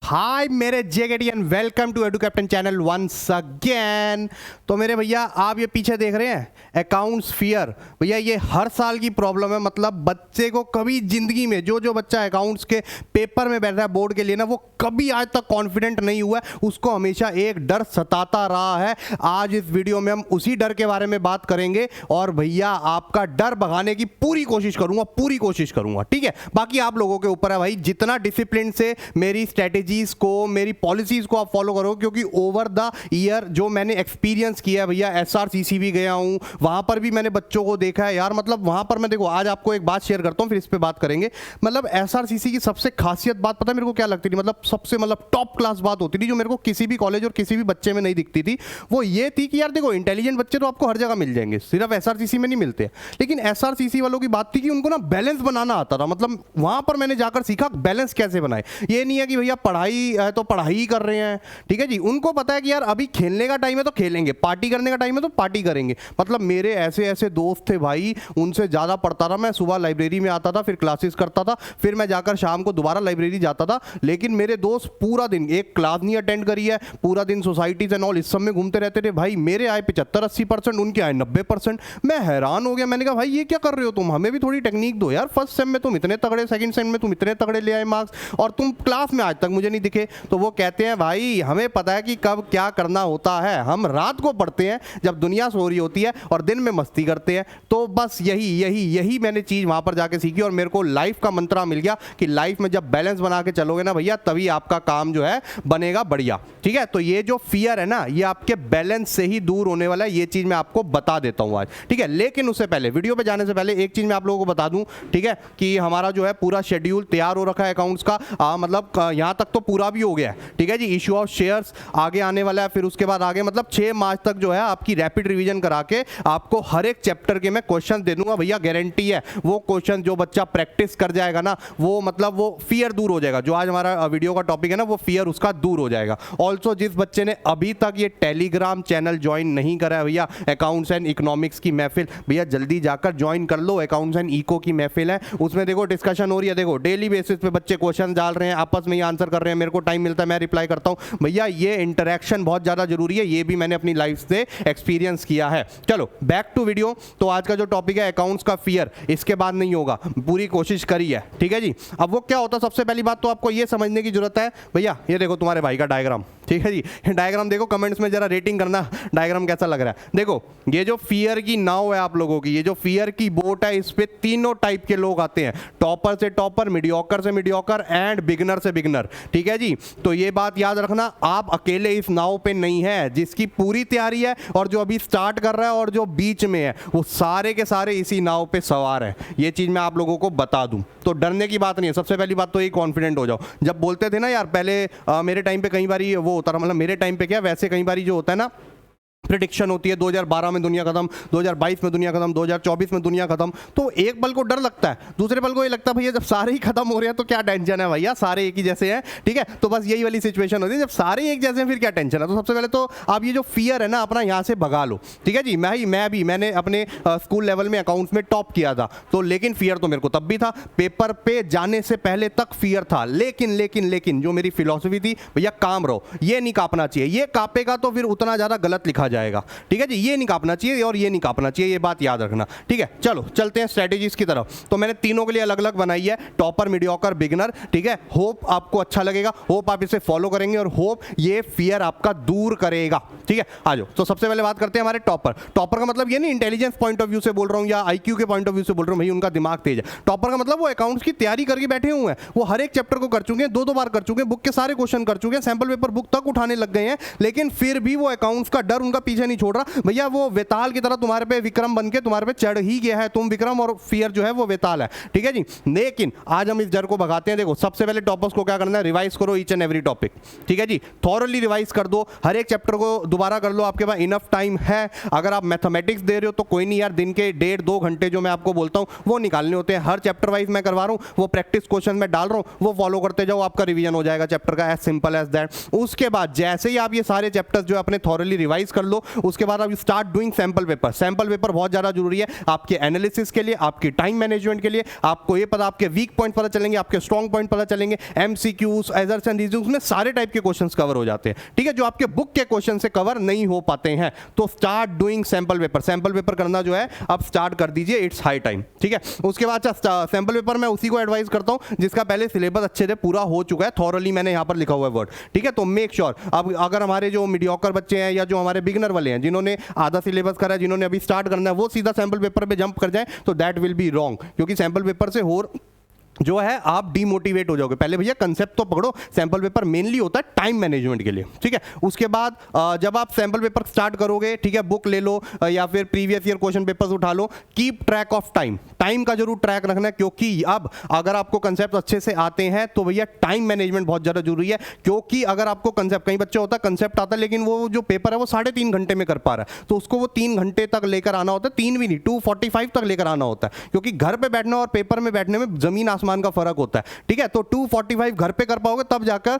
हाय मेरे JKT and welcome to Edu Captain channel once again. तो मेरे भैया आप ये पीछे देख रहे हैं अकाउंट्स फियर, भैया ये हर साल की प्रॉब्लम है। मतलब बच्चे को कभी जिंदगी में जो बच्चा अकाउंट्स के पेपर में बैठ रहा है बोर्ड के लिए ना, वो कभी आज तक कॉन्फिडेंट नहीं हुआ है, उसको हमेशा एक डर सताता रहा है। आज इस वीडियो में हम उसी डर के बारे में बात करेंगे और भैया आपका डर भगाने की पूरी कोशिश करूंगा, ठीक है। बाकी आप लोगों के ऊपर है भाई, जितना डिसिप्लिन से मेरी स्ट्रेटेजीज को, मेरी पॉलिसीज को आप फॉलो करो, क्योंकि ओवर द ईयर जो मैंने एक्सपीरियंस किया है भैया, एसआरसीसी भी गया हूं, वहां पर भी मैंने बच्चों को देखा है यार। मतलब वहां पर मैं देखो, आज आपको एक बात शेयर करता हूं, फिर इस पे बात करेंगे। मतलब एसआरसीसी की सबसे खासियत बात पता है मेरे को क्या लगती थी, मतलब सबसे टॉप क्लास बात होती थी जो मेरे को किसी भी कॉलेज और किसी भी बच्चे में नहीं दिखती थी, वो ये थी कि यार देखो, इंटेलिजेंट बच्चे तो आपको हर जगह मिल जाएंगे, सिर्फ एसआरसीसी में नहीं मिलते। लेकिन एसआरसीसी वालों की बात थी कि उनको ना बैलेंस बनाना आता था। मतलब वहां पर मैंने जाकर सीखा बैलेंस कैसे बनाए। ये नहीं है कि भैया पढ़ाई है तो पढ़ाई ही कर रहे हैं, ठीक है जी। उनको पता है कि यार अभी खेलने का टाइम है तो खेलेंगे, पार्टी करने का टाइम है तो पार्टी करेंगे। मतलब मेरे ऐसे ऐसे दोस्त थे भाई, उनसे ज्यादा पढ़ता था मैं। सुबह लाइब्रेरी में आता था, फिर क्लासेस करता था, फिर मैं जाकर शाम को दोबारा लाइब्रेरी जाता था। लेकिन मेरे दोस्त पूरा दिन एक क्लास नहीं अटेंड करी है, पूरा दिन सोसाइटीज एंड ऑल इस सब में घूमते रहते थे। भाई मेरे आए 75-80%, उनके आए 90%। मैं हैरान हो गया, मैंने कहा भाई ये क्या कर रहे हो तुम, हमें भी थोड़ी टेक्निक दो यार। फर्स्ट सेम में तुम इतने तगड़े, सेकंड सेम में तुम इतने तगड़े ले आए मार्क्स, और तुम क्लास में आज तक मुझे नहीं दिखे। तो वो कहते हैं भाई हमें पता है कि कब क्या करना होता है, हम रात को पढ़ते हैं जब दुनिया सो रही होती है और दिन में मस्ती करते हैं। तो बस यही मैंने चीज वहां पर जाके सीखी और मेरे को लाइफ का मंत्रा मिल गया कि लाइफ में जब बैलेंस बना के चलोगे ना भैया, तभी आपका काम जो है बनेगा बढ़िया, ठीक है। तो ये जो फियर है ना, ये आपके बैलेंस से ही दूर होने वाला है, ये चीज मैं आपको बता देता हूं आज, ठीक है। लेकिन उससे पहले, वीडियो पे जाने से पहले एक चीज मैं आप लोगों को बता दूं, ठीक है, कि हमारा जो है पूरा शेड्यूल तैयार हो रखा है अकाउंट्स का। मतलब यहां तक तो पूरा भी हो गया है, ठीक है जी। इशू ऑफ शेयर्स आगे आने वाला है, फिर उसके बाद आगे मतलब 6 मार्च तक जो है आपकी रैपिड रिवीजन करा के आपको हर एक चैप्टर के मैं क्वेश्चन दे दूंगा भैया, गारंटी है। वो क्वेश्चन जो बच्चा प्रैक्टिस कर जाएगा ना, वो मतलब वो फियर दूर हो जाएगा। जो आज हमारा वीडियो का टॉपिक है ना, वो फियर उसका दूर हो जाएगा। ऑल्सो जिस बच्चे ने अभी तक ये टेलीग्राम चैनल ज्वाइन नहीं करा है भैया, अकाउंट्स एंड इकोनॉमिक्स की महफिल, भैया जल्दी जाकर ज्वाइन कर लो। अकाउंट्स एंड इको की महफिल है, उसमें देखो डिस्कशन हो रही है, देखो डेली बेसिस पे बच्चे क्वेश्चन डाल रहे हैं, आपस में ही आंसर कर रहे हैं, मेरे को टाइम मिलता है मैं रिप्लाई करता हूं। भैया ये इंटरेक्शन बहुत ज्यादा जरूरी है, ये भी मैंने अपनी लाइफ से एक्सपीरियंस किया है। चलो बैक टू वीडियो। तो आज का जो टॉपिक है अकाउंट्स का फियर, इसके बाद नहीं होगा, पूरी कोशिश करी है, ठीक है जी। अब वो क्या होता है, सबसे पहली बात तो आपको ये समझने की जरूरत है भैया, ये देखो तुम्हारे भाई का डायग्राम, ठीक है जी। डायग्राम देखो, कमेंट्स में जरा रेटिंग करना डायग्राम कैसा लग रहा है। देखो ये जो फियर की नाव है आप लोगों की, ये जो फियर की बोट है, इस पे तीनों टाइप के लोग आते हैं, टॉपर से टॉपर, मीडियोकर से मीडियोकर एंड बिगनर से बिगनर, ठीक है जी। तो ये बात याद रखना, आप अकेले इस नाव पे नहीं है। जिसकी पूरी तैयारी है और जो अभी स्टार्ट कर रहा है और जो बीच में है, वो सारे के सारे इसी नाव पे सवार है। ये चीज मैं आप लोगों को बता दूं, तो डरने की बात नहीं है। सबसे पहली बात तो ये कॉन्फिडेंट हो जाओ। जब बोलते थे ना यार पहले, मेरे टाइम पे कई बार वो होता था, मतलब मेरे टाइम पे क्या, वैसे कई बार जो होता है ना, प्रेडिक्शन होती है 2012 में दुनिया खत्म, 2022 में दुनिया खत्म, 2024 में दुनिया खत्म। तो एक पल को डर लगता है, दूसरे पल को ये लगता है भैया जब सारे ही खत्म हो रहे हैं तो क्या टेंशन है भैया, सारे एक ही जैसे हैं, ठीक है। तो बस यही वाली सिचुएशन होती है, जब सारे एक जैसे हैं फिर क्या टेंशन है। तो सबसे पहले तो आप ये जो फियर है ना अपना यहाँ से भगा लो, ठीक है जी। मैंने अपने स्कूल लेवल में अकाउंट्स में टॉप किया था, तो लेकिन फियर तो मेरे को तब भी था, पेपर पे जाने से पहले तक फियर था। लेकिन जो मेरी फिलॉसफी थी भैया, काम रहो, ये नहीं कांपना चाहिए। ये कांपेगा तो फिर उतना ज्यादा गलत लिखा जाएगा, ठीक है जी। ये नहीं कांपना चाहिए और ये नहीं कांपना चाहिए, ये बात याद रखना, ठीक है। चलो चलते हैं स्ट्रेटेजीज की तरफ। तो मैंने तीनों के लिए अलग अलग बनाई है, टॉपर, मीडियोकर, बिगिनर, ठीक है। होप आपको अच्छा लगेगा, होप आप इसे फॉलो करेंगे और होप ये फियर आपका दूर करेगा, ठीक है। आ जाओ, तो सबसे पहले बात करते हैं हमारे टॉपर। टॉपर का मतलब ये नहीं इंटेलिजेंस पॉइंट ऑफ व्यू से बोल रहा हूं या आईक्यू के पॉइंट ऑफ व्यू से बोल रहा हूं, भाई उनका दिमाग तेज है। टॉपर का मतलब वो अकाउंट्स की तैयारी करके बैठे हुए हैं, वो हर एक चैप्टर को कर चुके हैं, 2-2 बार कर चुके हैं, बुक के सारे क्वेश्चन कर चुके हैं, सैंपल पेपर बुक तक उठाने लग गए हैं। लेकिन फिर भी वो अकाउंट्स का डर उनका पीछे नहीं छोड़ रहा भैया। वो वेताल की तरह तुम्हारे पे विक्रम बन के तुम्हारे पे चढ़ ही गया है, तुम विक्रम और फियर जो है वो वेताल है, ठीक है जी। लेकिन आज हम इस डर को भगाते हैं। देखो सबसे पहले टॉपर्स को क्या करना है, रिवाइज करो ईच एंड एवरी टॉपिक, ठीक है जी। थॉरली रिवाइज कर दो, हर एक चैप्टर को दोबारा कर लो, आपके पास इनफ टाइम है। अगर आप मैथमेटिक्स दे रहे हो तो कोई नहीं यार, दिन के 1.5-2 घंटे जो मैं आपको बोलता हूं वो निकालने होते हैं। हर चैप्टर वाइज मैं करवा रहा हूं, वो प्रैक्टिस क्वेश्चन में डाल रहा हूं, वो फॉलो करते जाओ, आपका रिवीजन हो जाएगा चैप्टर का, एज सिंपल एज दैट। उसके बाद जैसे ही आप ये सारे चैप्टर्स जो अपने थॉरली रिवाइज कर लो, लो। उसके बाद आप start doing sample paper. Sample paper बहुत ज़्यादा जरूरी है आपके एनालिसिस के लिए, आपके टाइम मैनेजमेंट के लिए। आपको ये पता, आपके वीक पॉइंट पता चलेंगे, आपके स्ट्रॉन्ग पॉइंट पता चलेंगे, एमसीक्यूज, एजर्स एंड रीजंस में सारे टाइप के क्वेश्चंस कवर हो जाते हैं, ठीक है, जो आपके बुक के क्वेश्चन से कवर नहीं हो पाते हैं। तो start doing sample paper. Sample paper करना जो है आप स्टार्ट कर दीजिए, इट्स हाई टाइम, ठीक है। उसके बाद सैंपल पेपर मैं उसी को एडवाइस करता हूं जिसका पहले सिलेबस अच्छे से पूरा हो चुका है, थॉरली मैंने यहां पर लिखा हुआ है वर्ड, ठीक है। तो मेक श्योर, अब अगर हमारे जो मीडियोकर बच्चे हैं या जो हमारे बिगिनर वाले हैं, जिन्होंने आधा सिलेबस करा है, जिन्होंने अभी स्टार्ट करना है, वो सीधा सैंपल पेपर पे जंप कर जाए तो दैट विल बी रॉन्ग, क्योंकि सैंपल पेपर से और जो है आप डीमोटिवेट हो जाओगे। पहले भैया कंसेप्ट तो पकड़ो। सैंपल पेपर मेनली होता है टाइम मैनेजमेंट के लिए, ठीक है। उसके बाद जब आप सैंपल पेपर स्टार्ट करोगे, ठीक है, बुक ले लो या फिर प्रीवियस ईयर क्वेश्चन पेपर्स उठा लो, keep track of time. Time का जरूर ट्रैक रखना है, क्योंकि अब अगर आपको कंसेप्ट अच्छे से आते हैं तो भैया टाइम मैनेजमेंट बहुत ज़्यादा जरूरी है। क्योंकि अगर आपको कंसेप्ट, कई बच्चे होता है कंसेप्ट आता है लेकिन वो जो पेपर है वो 3.5 घंटे में कर पा रहा है, तो उसको वो 3 घंटे तक लेकर आना होता है, 3 भी नहीं 2:45 तक लेकर आना होता है, क्योंकि घर पे बैठना और पेपर में बैठने में जमीन आसमान का फर्क होता है, ठीक है। तो 2:45 घर पे कर पाओगे तब जाकर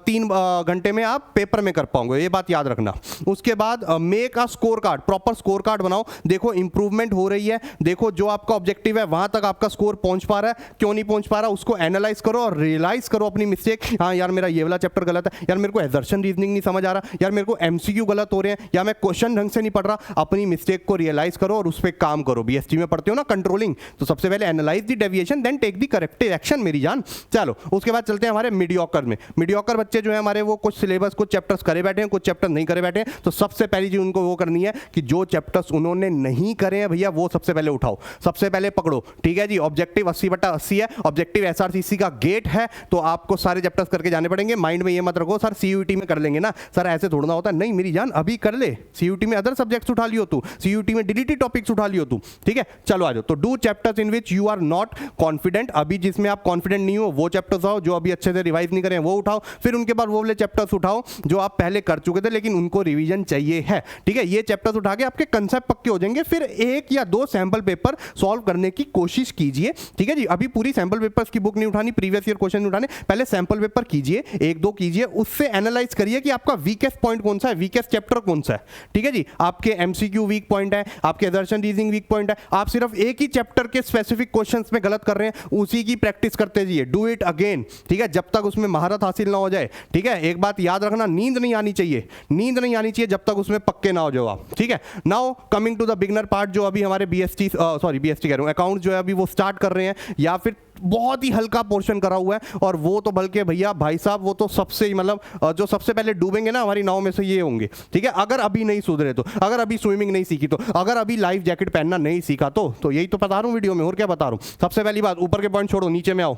3 घंटे में आप पेपर में कर पाओगे, ये बात याद रखना। उसके बाद make a score card, proper score card बनाओ। देखो इंप्रूवमेंट हो रही है, देखो जो आपका ऑब्जेक्टिव है वहां तक आपका स्कोर पहुंच पा रहा है, क्यों नहीं पहुंच पा रहा, उसको एनालाइज करो और रियलाइज करो अपनी मिस्टेक। हाँ यार मेरा ये वाला चैप्टर गलत है, यार मेरे को एजर्शन रीजनिंग नहीं समझ आ रहा, यार मेरे को एमसीक्यू गलत हो रहे हैं, या मैं क्वेश्चन ढंग से नहीं पढ़ रहा। अपनी मिस्टेक को रियलाइज करो और उस पर काम करो। बीएसटी में पढ़ते हो ना कंट्रोलिंग, तो सबसे पहले analyse the deviation then take the corrective action मेरी जान। चलो उसके बाद चलते हैं हमारे मीडियोकर में। मीडियोकर बच्चे जो है हमारे, वो कुछ सिलेबस, कुछ चैप्टर्स करे बैठे हैं, कुछ चैप्टर नहीं करे बैठे हैं। तो सबसे पहली चीज उनको वो करनी है कि जो चैप्टर्स उन्होंने नहीं करे हैं भैया वो सबसे पहले उठाओ, सबसे पहले पकड़ो, ठीक है जी। ऑब्जेक्टिव 80/80 है, ऑब्जेक्टिव एसआरसीसी का गेट है, तो आपको सारे चैप्टर्स करके जाने पड़ेंगे। माइंड में ये मत रखो सर सीयूईटी में कर लेंगे ना, सर ऐसे थोड़ा होता है, नहीं मेरी जान अभी कर ले। सीयूईटी में अदर सब्जेक्ट्स उठा लियो तू, सीयूईटी में डिलीटेड टॉपिक्स उठा लियो तू, ठीक है। चलो आ जाओ। तो do chapters in which you are not confident, अभी जिसमें आप कॉन्फिडेंट नहीं हो वो चैप्टर्स आओ, जो अभी अच्छे से रिवाइज नहीं करें वो उठाओ। फिर उनके बाद वो वाले चैप्टर्स उठाओ जो आप पहले कर चुके थे लेकिन उनको रिवीजन चाहिए है, ठीक है। ये चैप्टर्स उठा के आपके कंसेप्ट पक्के हो जाएंगे। फिर 1 या 2 सैंपल पेपर सॉल्व करने की कोशिश कीजिए, ठीक है जी। अभी पूरी सैंपल पेपर्स की बुक नहीं उठानी, प्रीवियस ईयर क्वेश्चन उठाने, पहले सैंपल पेपर कीजिए, 1-2 कीजिए, उससे एनालाइज करिए कि आपका वीकेस्ट पॉइंट कौन सा है, वीकेस्ट चैप्टर कौन सा है, ठीक है जी। आपके एमसीक्यू वीक पॉइंट है, आपके एजर्शन रीजनिंग वीक पॉइंट है, आप सिर्फ एक ही चैप्टर के स्पेसिफिक क्वेश्चंस में गलत कर रहे हैं, उसी की प्रैक्टिस करते जाइए, डू इट अगेन, ठीक है, जब तक उसमें महारत हासिल ना हो जाए, ठीक है। एक बात याद रखना, नींद नहीं आनी चाहिए, नींद नहीं आनी चाहिए जब तक उसमें पक्के ना हो जाओ आप, ठीक है। Now coming to the beginner part, जो अभी हमारे बीएसटी कह रहा हूं, अकाउंट जो है अभी वो स्टार्ट कर रहे हैं या फिर बहुत ही हल्का पोर्शन करा हुआ है, और वो तो बल्कि भैया भाई साहब वो तो सबसे मतलब जो सबसे पहले डूबेंगे ना हमारी नाव में से ये होंगे, ठीक है। अगर अभी नहीं सुधरे तो, अगर अभी स्विमिंग नहीं सीखी तो, अगर अभी लाइफ जैकेट पहनना नहीं सीखा तो यही तो बता रहा हूँ वीडियो में, और क्या बता रहा हूँ। सबसे पहली बात, ऊपर के पॉइंट छोड़ो, नीचे में आओ,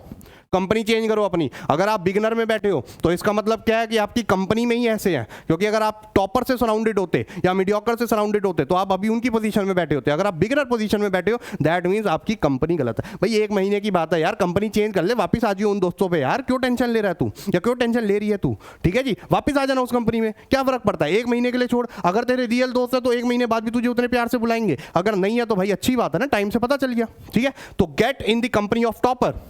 कंपनी चेंज करो अपनी। अगर आप बिगिनर में बैठे हो तो इसका मतलब क्या है कि आपकी कंपनी में ही ऐसे हैं, क्योंकि अगर आप टॉपर से सराउंडेड होते या मीडियोकर से सराउंडेड होते तो आप अभी उनकी पोजीशन में बैठे होते। अगर आप बिगिनर पोजीशन में बैठे हो दैट मींस आपकी कंपनी गलत है। भाई 1 महीने की बात है यार, कंपनी चेंज कर ले, वापस आ जाओ उन दोस्तों पे यार, क्यों टेंशन ले रहा है तू, या क्यों टेंशन ले रही है तू, ठीक है जी। वापस आ जाना उस कंपनी में, क्या फर्क पड़ता है, 1 महीने के लिए छोड़। अगर तेरे रियल दोस्त है तो 1 महीने बाद भी तुझे उतने प्यार से बुलाएंगे, अगर नहीं है तो भाई अच्छी बात है ना, टाइम से पता चल गया, ठीक है। तो get in the company of topper,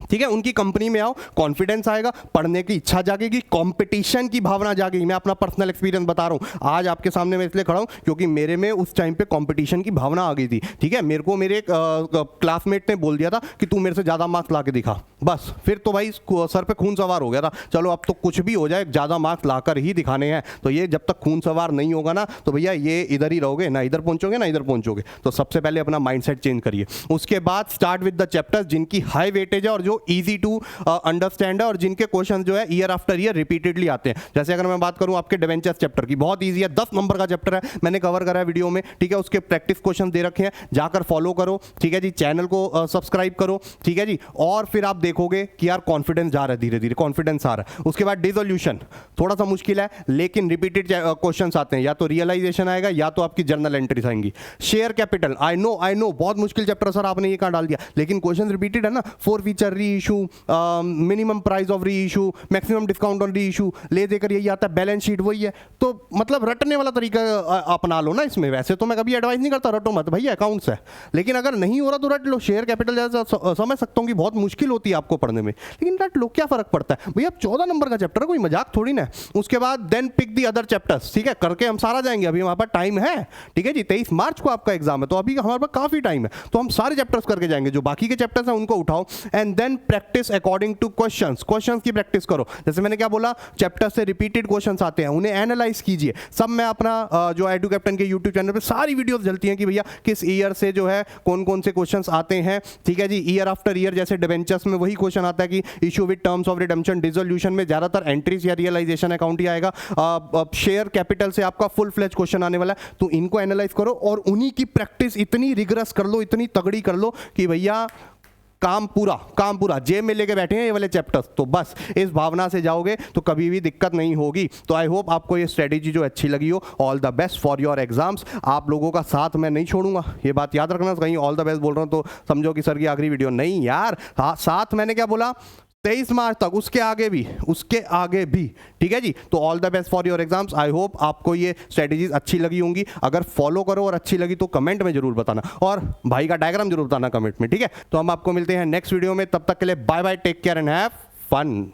ठीक है, उनकी कंपनी में आओ, कॉन्फिडेंस आएगा, पढ़ने की इच्छा जागेगी, कंपटीशन की भावना जागेगी। मैं अपना पर्सनल एक्सपीरियंस बता रहा हूँ, आज आपके सामने मैं इसलिए खड़ा हूँ क्योंकि मेरे में उस टाइम पे कंपटीशन की भावना आ गई थी, ठीक है। मेरे को मेरे क्लासमेट ने बोल दिया था कि तू मेरे से ज़्यादा मार्क्स ला के दिखा, बस फिर तो भाई सर पे खून सवार हो गया था। चलो अब तो कुछ भी हो जाए, ज़्यादा मार्क्स लाकर ही दिखाने हैं। तो ये जब तक खून सवार नहीं होगा ना तो भैया ये इधर ही रहोगे, ना इधर पहुँचोगे ना इधर पहुँचोगे। तो सबसे पहले अपना माइंडसेट चेंज करिए। उसके बाद स्टार्ट विद द चैप्टर्स जिनकी हाई वेटेज है और जो ईजी टू अंडरस्टैंड है, और जिनके क्वेश्चन जो है ईयर आफ्टर ईयर रिपीटेडली आते हैं। जैसे अगर मैं बात करूं आपके डिवेंचर्स चैप्टर की, बहुत इजी है, 10 नंबर का चैप्टर है, मैंने कवर करा है वीडियो में, ठीक है। उसके प्रैक्टिस क्वेश्चन दे रखे हैं, जाकर फॉलो करो, ठीक है जी। चैनल को सब्सक्राइब करो, ठीक है जी। और फिर आप देखोगे कि यार कॉन्फिडेंस जा रहा है, धीरे धीरे कॉन्फिडेंस आ रहा है। उसके बाद डिसोल्यूशन थोड़ा सा मुश्किल है लेकिन रिपीटेड क्वेश्चन आते हैं, या तो रियलाइजेशन आएगा या तो आपकी जर्नल एंट्रीज आएंगी। शेयर कैपिटल, आई नो बहुत मुश्किल चैप्टर सर आपने ये कहां डाल दिया, लेकिन क्वेश्चन रिपीटेड है ना। फोर फीचर री इशू, मिनिमम प्राइस ऑफ री इशू, मैक्सिमम डिस्काउंट ऑन री इशू, ले देकर यही आता है, बैलेंस शीट वही है। तो मतलब रटने वाला तरीका अपना लो ना इसमें। वैसे तो मैं कभी एडवाइस नहीं करता रटो मत भैया, अकाउंट्स है, लेकिन अगर नहीं हो रहा तो रट लो। शेयर कैपिटल जैसा समझ सकता हूँ कि बहुत मुश्किल होती है आपको पढ़ने में, लेकिन डैट लोग क्या फर्क पड़ता है भैया, 14 नंबर का चैप्टर है, कोई मजाक थोड़ी ना। उसके बाद then pick the other chapters, ठीक है, करके हम सारा जाएंगे, अभी हमारे पास टाइम है, ठीक है जी, 23 मार्च को आपका एग्जाम है, तो अभी हमारे पास काफी टाइम है, तो हम सारे चैप्टर्स करके जाएंगे, जो बाकी के चैप्टर्स हैं उनको उठाओ and then practice according to questions की प्रैक्टिस करो। जैसे मैंने क्या बोला, चैप्टर से रिपीटेड क्वेश्चंस आते हैं, उन्हें एनालाइज कीजिए। सब मैं अपना जो एडू कैप्टन के यूट्यूब चैनल पे सारी वीडियोस चलती हैं कि भैया किस ईयर से जो है कौन कौन से क्वेश्चंस आते हैं, ठीक है जी। ईयर आफ्टर ईयर, जैसे डिबेंचर्स में वही क्वेश्चन आता है कि issue with terms of redemption, dissolution में ज्यादातर एंट्रीज या रियलाइजेशन अकाउंट ही आएगा, शेयर कैपिटल से आपका फुल फ्लेज क्वेश्चन आने वाला है, तो इनको एनालाइज करो और उन्हीं की प्रैक्टिस इतनी रिगरस कर लो, इतनी तगड़ी कर लो कि भैया काम पूरा जेब में लेके बैठे हैं ये वाले चैप्टर्स, तो बस इस भावना से जाओगे तो कभी भी दिक्कत नहीं होगी। तो आई होप आपको ये स्ट्रेटेजी जो अच्छी लगी हो। All the best for your exams. आप लोगों का साथ मैं नहीं छोड़ूंगा, ये बात याद रखना। कहीं ऑल द बेस्ट बोल रहा हूं तो समझो कि सर की आखिरी वीडियो नहीं यार, साथ मैंने क्या बोला, 23 मार्च तक, उसके आगे भी, ठीक है जी। तो all the best for your exams. I hope आपको ये स्ट्रेटेजीज अच्छी लगी होंगी। अगर फॉलो करो और अच्छी लगी तो कमेंट में जरूर बताना, और भाई का डायग्राम जरूर बताना कमेंट में, ठीक है। तो हम आपको मिलते हैं नेक्स्ट वीडियो में, तब तक के लिए bye bye, take care and have fun.